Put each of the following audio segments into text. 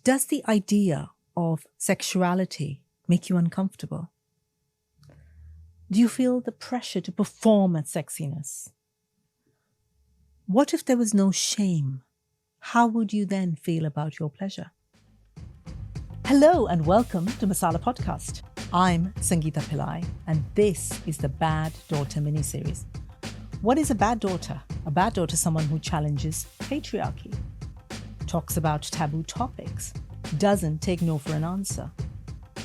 Does the idea of sexuality make you uncomfortable? Do you feel the pressure to perform at sexiness? What if there was no shame? How would you then feel about your pleasure? Hello and welcome to Masala Podcast. I'm Sangeeta Pillai and this is the Bad Daughter miniseries. What is a bad daughter? A bad daughter is someone who challenges patriarchy, talks about taboo topics, doesn't take no for an answer.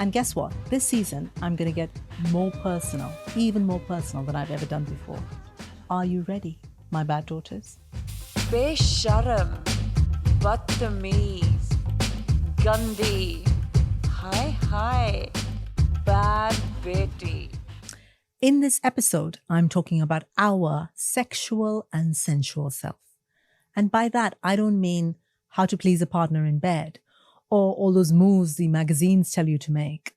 And guess what? This season, I'm going to get more personal, even more personal than I've ever done before. Are you ready, my bad daughters? Besharam, Badtameez, Gandhi, hi, bad beti. In this episode, I'm talking about our sexual and sensual self. And by that, I don't mean how to please a partner in bed or all those moves the magazines tell you to make.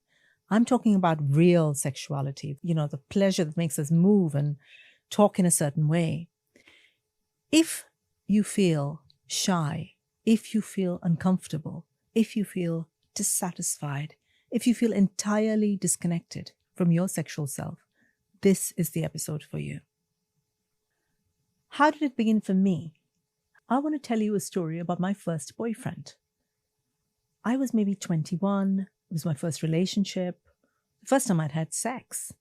I'm talking about real sexuality, the pleasure that makes us move and talk in a certain way. If you feel shy, if you feel uncomfortable, if you feel dissatisfied, if you feel entirely disconnected from your sexual self, this is the episode for you. How did it begin for me? I want to tell you a story about my first boyfriend. I was maybe 21. It was my first relationship. The first time I'd had sex.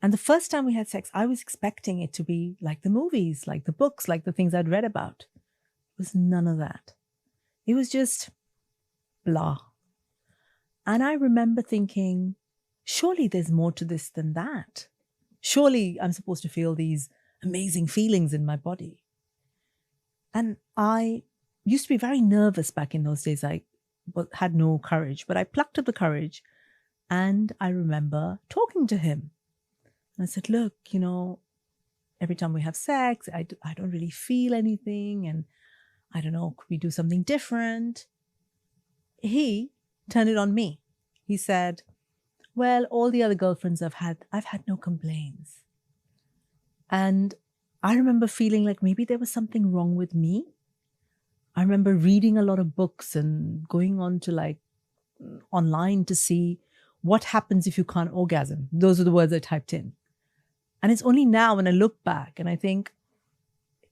And the first time we had sex, I was expecting it to be like the movies, like the books, like the things I'd read about. It was none of that. It was just blah. And I remember thinking, surely there's more to this than that. Surely I'm supposed to feel these amazing feelings in my body. And I used to be very nervous back in those days. I had no courage, but I plucked up the courage and I remember talking to him. And I said, look, every time we have sex, I don't really feel anything. And I don't know, could we do something different? He turned it on me. He said, well, all the other girlfriends I've had no complaints. And I remember feeling like maybe there was something wrong with me. I remember reading a lot of books and going on to online to see what happens if you can't orgasm. Those are the words I typed in. And it's only now when I look back and I think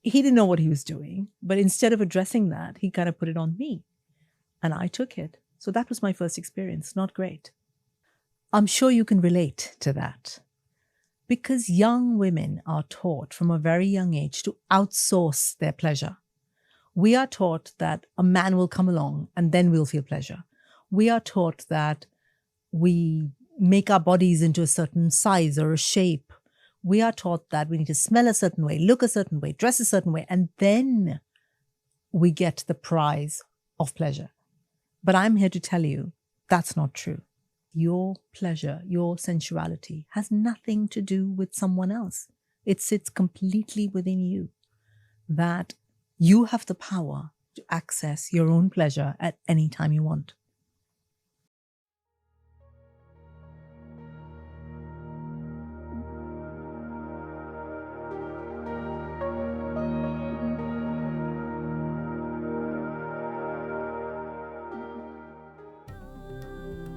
he didn't know what he was doing, but instead of addressing that, he kind of put it on me and I took it. So that was my first experience. Not great. I'm sure you can relate to that. Because young women are taught from a very young age to outsource their pleasure. We are taught that a man will come along and then we'll feel pleasure. We are taught that we make our bodies into a certain size or a shape. We are taught that we need to smell a certain way, look a certain way, dress a certain way, and then we get the prize of pleasure. But I'm here to tell you that's not true. Your pleasure, your sensuality has nothing to do with someone else. It sits completely within you. That you have the power to access your own pleasure at any time you want.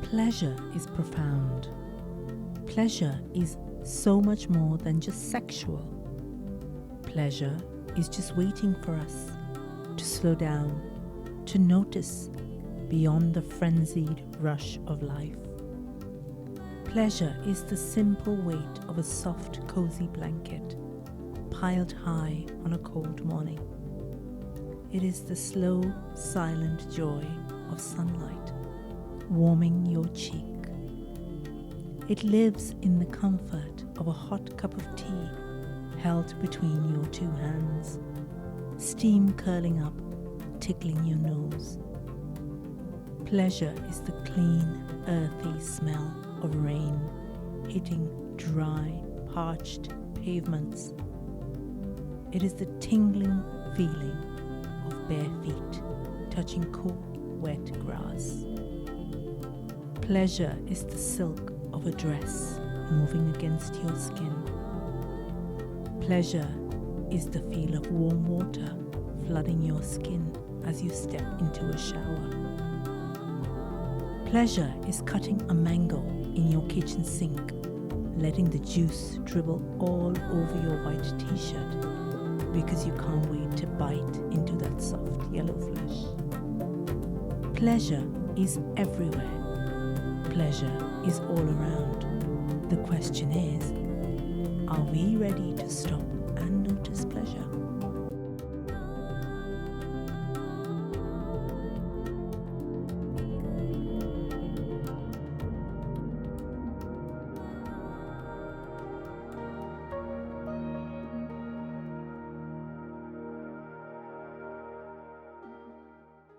Pleasure is profound. Pleasure is so much more than just sexual. Pleasure is just waiting for us to slow down, to notice beyond the frenzied rush of life. Pleasure is the simple weight of a soft, cozy blanket piled high on a cold morning. It is the slow, silent joy of sunlight warming your cheek. It lives in the comfort of a hot cup of tea held between your two hands, steam curling up, tickling your nose. Pleasure is the clean, earthy smell of rain hitting dry, parched pavements. It is the tingling feeling of bare feet touching cool, wet grass. Pleasure is the silk of a dress moving against your skin. Pleasure is the feel of warm water flooding your skin as you step into a shower. Pleasure is cutting a mango in your kitchen sink, letting the juice dribble all over your white t-shirt because you can't wait to bite into that soft yellow flesh. Pleasure is everywhere. Pleasure is all around. The question is, are we ready to stop and notice pleasure?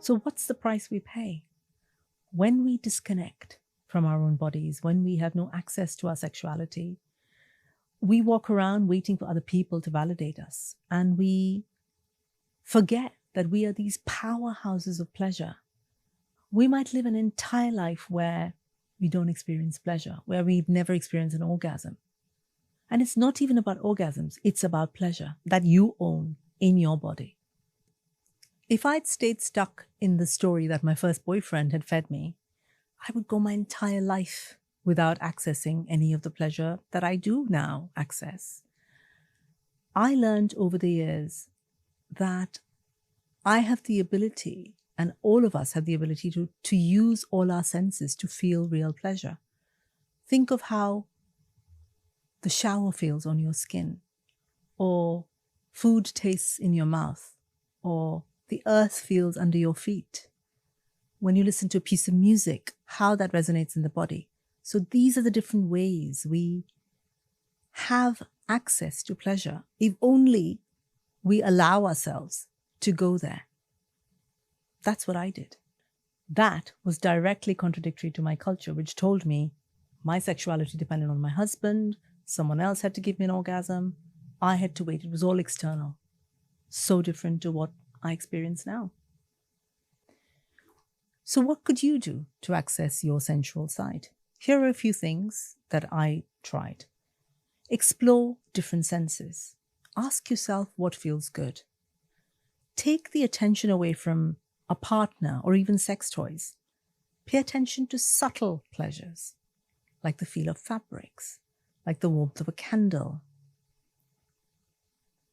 So what's the price we pay? When we disconnect from our own bodies, when we have no access to our sexuality, we walk around waiting for other people to validate us, and we forget that we are these powerhouses of pleasure. We might live an entire life where we don't experience pleasure, where we've never experienced an orgasm. And it's not even about orgasms, it's about pleasure that you own in your body. If I'd stayed stuck in the story that my first boyfriend had fed me, I would go my entire life without accessing any of the pleasure that I do now access. I learned over the years that I have the ability, and all of us have the ability to use all our senses to feel real pleasure. Think of how the shower feels on your skin, or food tastes in your mouth, or the earth feels under your feet. When you listen to a piece of music, how that resonates in the body. So these are the different ways we have access to pleasure, if only we allow ourselves to go there. That's what I did. That was directly contradictory to my culture, which told me my sexuality depended on my husband, someone else had to give me an orgasm, I had to wait, it was all external. So different to what I experience now. So what could you do to access your sensual side? Here are a few things that I tried. Explore different senses. Ask yourself what feels good. Take the attention away from a partner or even sex toys. Pay attention to subtle pleasures, like the feel of fabrics, like the warmth of a candle,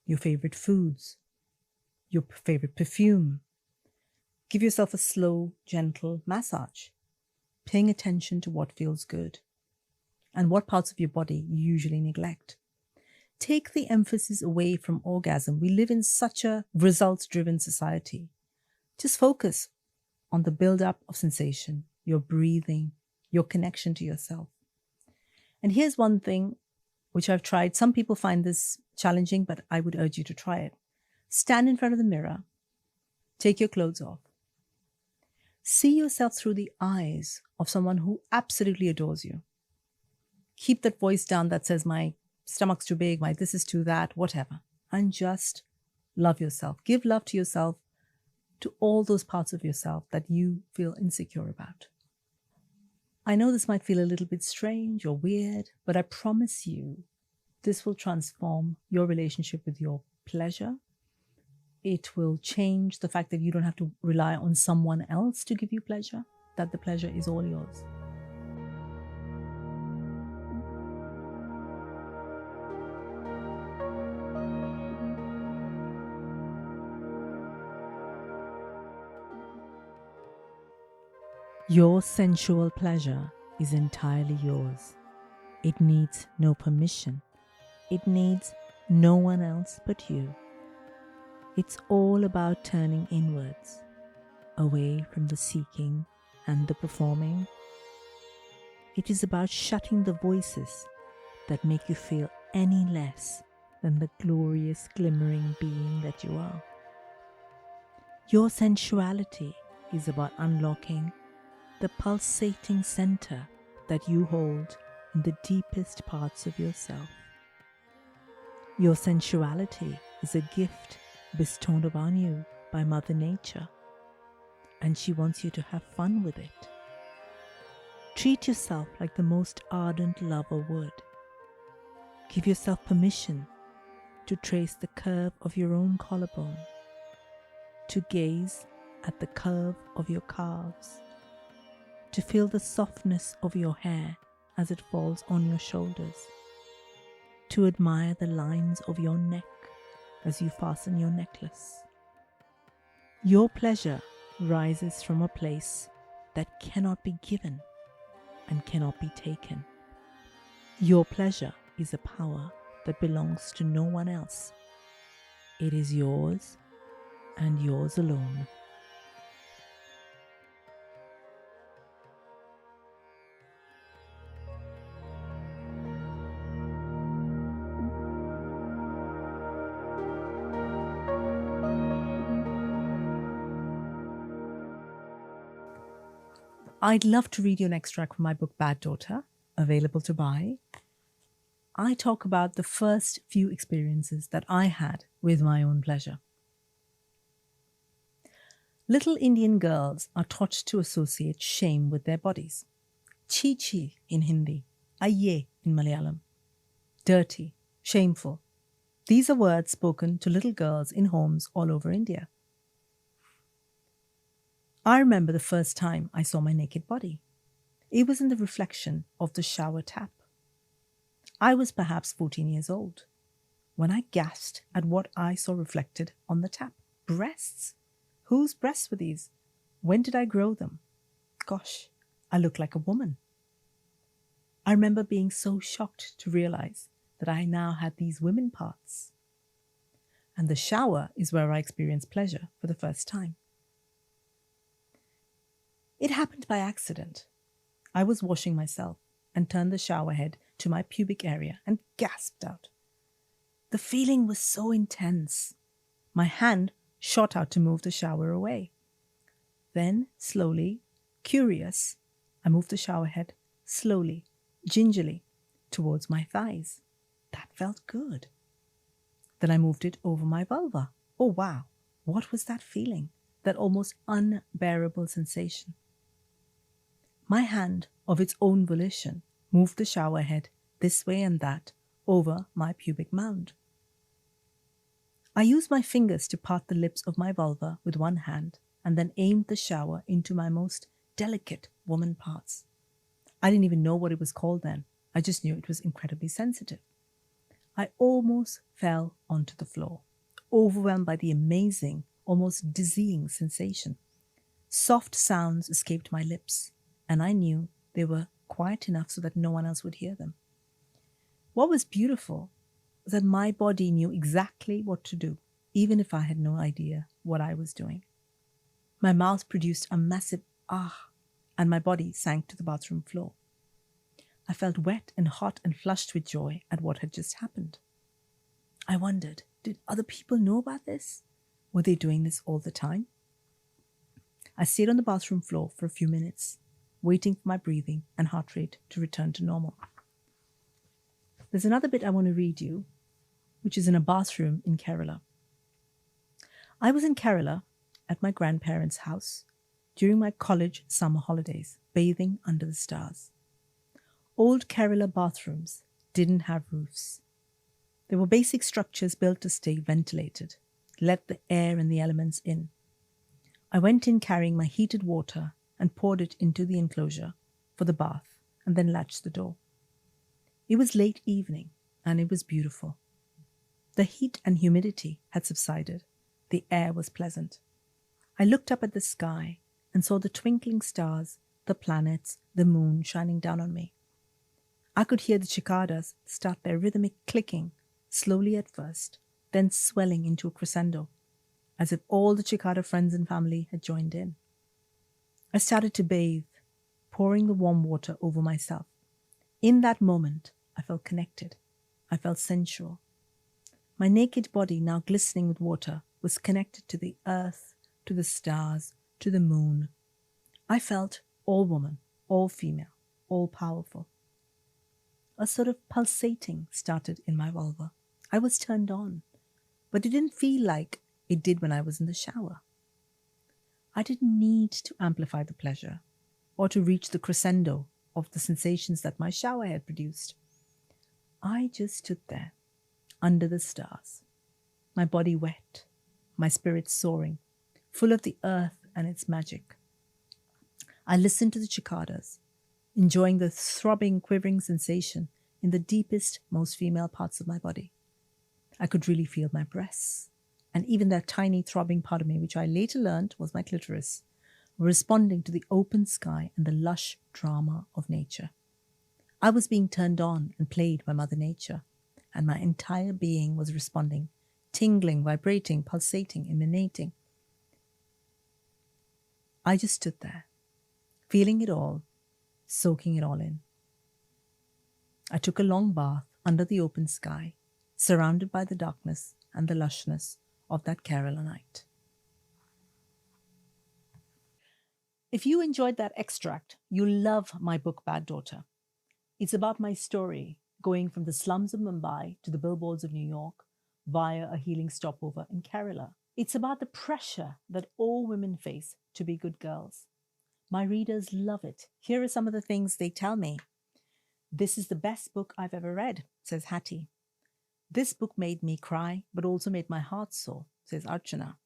your favorite foods, your favorite perfume. Give yourself a slow, gentle massage, paying attention to what feels good and what parts of your body you usually neglect. Take the emphasis away from orgasm. We live in such a results-driven society. Just focus on the build-up of sensation, your breathing, your connection to yourself. And here's one thing which I've tried. Some people find this challenging, but I would urge you to try it. Stand in front of the mirror. Take your clothes off. See yourself through the eyes of someone who absolutely adores you. Keep that voice down that says, my stomach's too big, my this is too that, whatever. And just love yourself. Give love to yourself, to all those parts of yourself that you feel insecure about. I know this might feel a little bit strange or weird, but I promise you this will transform your relationship with your pleasure. It will change the fact that you don't have to rely on someone else to give you pleasure, that the pleasure is all yours. Your sensual pleasure is entirely yours. It needs no permission. It needs no one else but you. It's all about turning inwards, away from the seeking and the performing. It is about shutting the voices that make you feel any less than the glorious, glimmering being that you are. Your sensuality is about unlocking the pulsating center that you hold in the deepest parts of yourself. Your sensuality is a gift bestowed upon you by Mother Nature, and she wants you to have fun with it. Treat yourself like the most ardent lover would. Give yourself permission to trace the curve of your own collarbone, to gaze at the curve of your calves, to feel the softness of your hair as it falls on your shoulders, to admire the lines of your neck as you fasten your necklace. Your pleasure rises from a place that cannot be given and cannot be taken. Your pleasure is a power that belongs to no one else. It is yours and yours alone. I'd love to read you an extract from my book Bad Daughter, available to buy. I talk about the first few experiences that I had with my own pleasure. Little Indian girls are taught to associate shame with their bodies. Chi chi in Hindi, aye in Malayalam. Dirty, shameful. These are words spoken to little girls in homes all over India. I remember the first time I saw my naked body. It was in the reflection of the shower tap. I was perhaps 14 years old when I gasped at what I saw reflected on the tap. Breasts? Whose breasts were these? When did I grow them? Gosh, I looked like a woman. I remember being so shocked to realize that I now had these women parts. And the shower is where I experienced pleasure for the first time. It happened by accident. I was washing myself and turned the shower head to my pubic area and gasped out. The feeling was so intense. My hand shot out to move the shower away. Then, slowly, curious, I moved the shower head slowly, gingerly, towards my thighs. That felt good. Then I moved it over my vulva. Oh wow, what was that feeling? That almost unbearable sensation. My hand, of its own volition, moved the shower head this way and that over my pubic mound. I used my fingers to part the lips of my vulva with one hand and then aimed the shower into my most delicate woman parts. I didn't even know what it was called then. I just knew it was incredibly sensitive. I almost fell onto the floor, overwhelmed by the amazing, almost dizzying sensation. Soft sounds escaped my lips, and I knew they were quiet enough so that no one else would hear them. What was beautiful was that my body knew exactly what to do, even if I had no idea what I was doing. My mouth produced a massive ah, and my body sank to the bathroom floor. I felt wet and hot and flushed with joy at what had just happened. I wondered, did other people know about this? Were they doing this all the time? I stayed on the bathroom floor for a few minutes, waiting for my breathing and heart rate to return to normal. There's another bit I want to read you, which is in a bathroom in Kerala. I was in Kerala at my grandparents' house during my college summer holidays, bathing under the stars. Old Kerala bathrooms didn't have roofs. They were basic structures built to stay ventilated, let the air and the elements in. I went in carrying my heated water and poured it into the enclosure for the bath and then latched the door. It was late evening and it was beautiful. The heat and humidity had subsided. The air was pleasant. I looked up at the sky and saw the twinkling stars, the planets, the moon shining down on me. I could hear the cicadas start their rhythmic clicking, slowly at first, then swelling into a crescendo, as if all the cicada friends and family had joined in. I started to bathe, pouring the warm water over myself. In that moment, I felt connected. I felt sensual. My naked body, now glistening with water, was connected to the earth, to the stars, to the moon. I felt all woman, all female, all powerful. A sort of pulsating started in my vulva. I was turned on, but it didn't feel like it did when I was in the shower. I didn't need to amplify the pleasure or to reach the crescendo of the sensations that my shower had produced. I just stood there, under the stars, my body wet, my spirit soaring, full of the earth and its magic. I listened to the cicadas, enjoying the throbbing, quivering sensation in the deepest, most female parts of my body. I could really feel my breasts, and even that tiny throbbing part of me, which I later learned was my clitoris, were responding to the open sky and the lush drama of nature. I was being turned on and played by Mother Nature, and my entire being was responding, tingling, vibrating, pulsating, emanating. I just stood there, feeling it all, soaking it all in. I took a long bath under the open sky, surrounded by the darkness and the lushness of that Kerala night. If you enjoyed that extract, you'll love my book, Bad Daughter. It's about my story going from the slums of Mumbai to the billboards of New York via a healing stopover in Kerala. It's about the pressure that all women face to be good girls. My readers love it. Here are some of the things they tell me. This is the best book I've ever read, says Hattie. This book made me cry, but also made my heart sore, says Archana.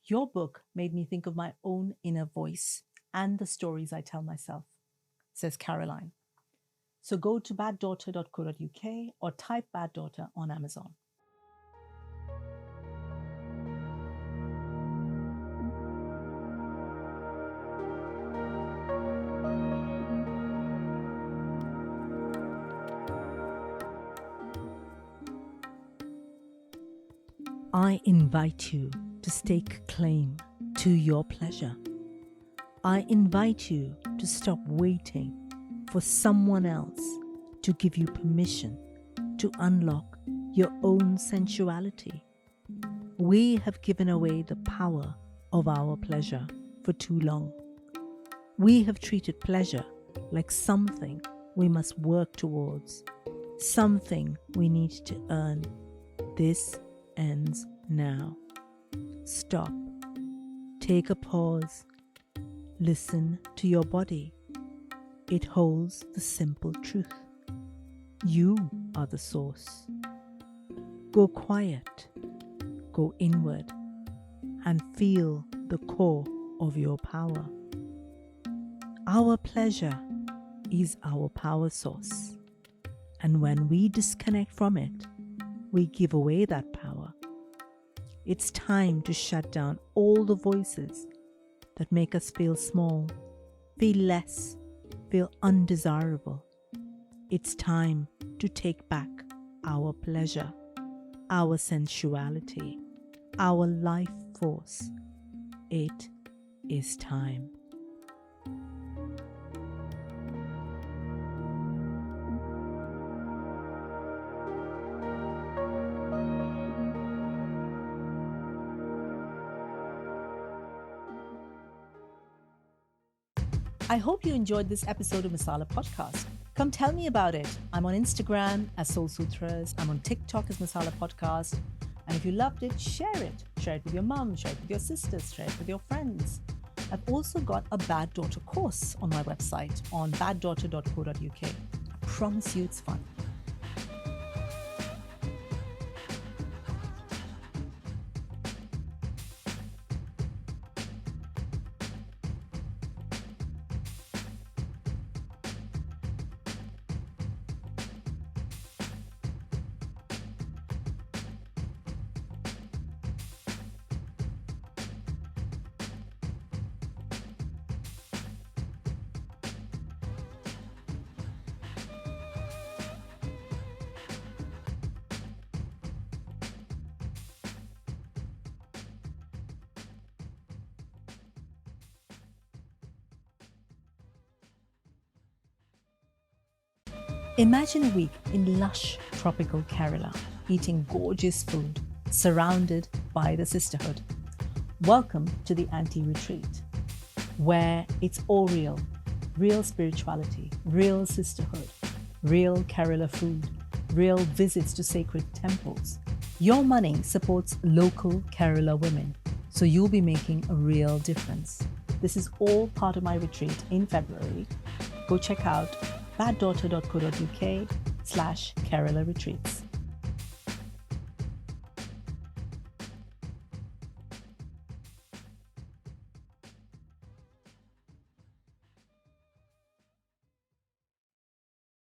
Your book made me think of my own inner voice and the stories I tell myself, says Caroline. So go to baddaughter.co.uk or type Bad Daughter on Amazon. I invite you to stake claim to your pleasure. I invite you to stop waiting for someone else to give you permission to unlock your own sensuality. We have given away the power of our pleasure for too long. We have treated pleasure like something we must work towards, something we need to earn. This ends now. Stop. Take a pause. Listen to your body. It holds the simple truth. You are the source. Go quiet. Go inward and feel the core of your power. Our pleasure is our power source. And when we disconnect from it, we give away that power. It's time to shut down all the voices that make us feel small, feel less, feel undesirable. It's time to take back our pleasure, our sensuality, our life force. It is time. I hope you enjoyed this episode of Masala Podcast. Come tell me about it. I'm on Instagram as Soul Sutras. I'm on TikTok as Masala Podcast. And if you loved it, share it. Share it with your mum, share it with your sisters, share it with your friends. I've also got a Bad Daughter course on my website on baddaughter.co.uk. I promise you it's fun. Imagine a week in lush tropical Kerala, eating gorgeous food, surrounded by the sisterhood. Welcome to the Anti-Retreat, where it's all real spirituality, real sisterhood, real Kerala food, real visits to sacred temples. Your money supports local Kerala women, so you'll be making a real difference. This is all part of my retreat in February. Go check out baddaughter.co.uk/Kerala Retreats.